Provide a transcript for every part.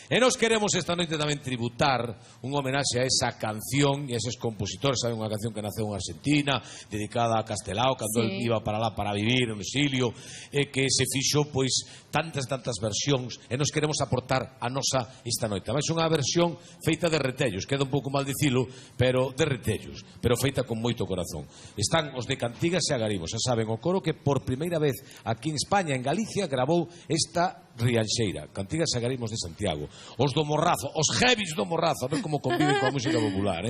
E nos queremos esta noite tamén tributar un homenaxe a esa canción e a esos compositores. Saben, unha canción que naceu en Argentina, dedicada a Castelao, cando el iba para lá para vivir no exilio, e que se fixo, pois, tantas versións, e nos queremos aportar a nosa esta noite. Mas unha versión feita de retellos, queda un pouco mal dicilo, pero de retellos, pero feita con moito corazón. Están os de Cantigas e Agarimo, xa saben, o coro que por primeira vez aquí en España, en Galicia, grabou esta Rianxeira, Cantigas e Agarimos de Santiago. Os do Morrazo, os heavies do Morrazo, a ver como conviven coa música popular,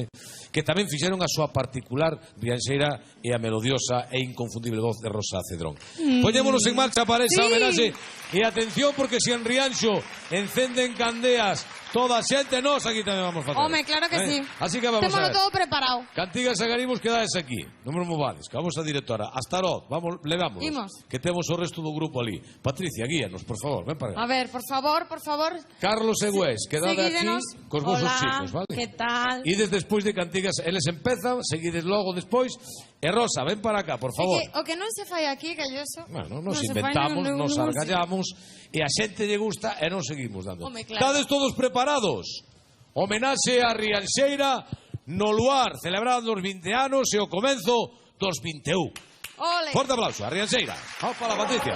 que tamén fixeron a súa particular Rianxeira e a melodiosa e inconfundible voz de Rosa Cedrón. Poñémonos en marcha para esa homenaxe e atención, porque se en Rianxo encenden candeas toda a xente, nós aquí tamén vamos facer. Home, claro que sí. Así que vamos a ver. Témolo todo preparado. Cantigas e Agarimos, quedades aquí. Non me movades, que vamos a directora. Astarot, vamos, levámonos. Imos. Que temos o resto do grupo ali. Patricia, guíanos, por favor, ven para A acá. ver, por favor. Carlos e Güés, quedade aquí cos vosos chicos, vale? ¿Qué tal? Ides despois de Cantigas, eles empezan, seguides logo despois. E Rosa, ven para acá, por favor. O que non se fai aquí, que yo eso... Bueno, nos inventamos, nos argallamos, e a xente lle gusta e nos seguimos dando. Estades todos preparados? Homenaxe a Rianxeira no luar, celebrando os 20 anos e o comenzo dos 21. Ole. Forte aplauso a Rianxeira. Vamos para la Patricia.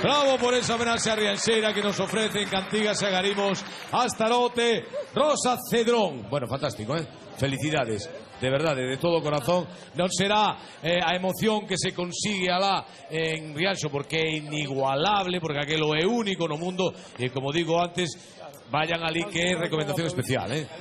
Bravo por esa homenaxe a Rianxeira que nos ofrecen Cantigas e Agarimos, Astarote, Rosa Cedrón. Bueno, fantástico, Felicidades. de verdade, de todo o corazón. Non será a emoción que se consigue alá en Rianxo, porque é inigualable, porque aquelo é único no mundo, e como digo antes, vayan ali que é recomendación especial,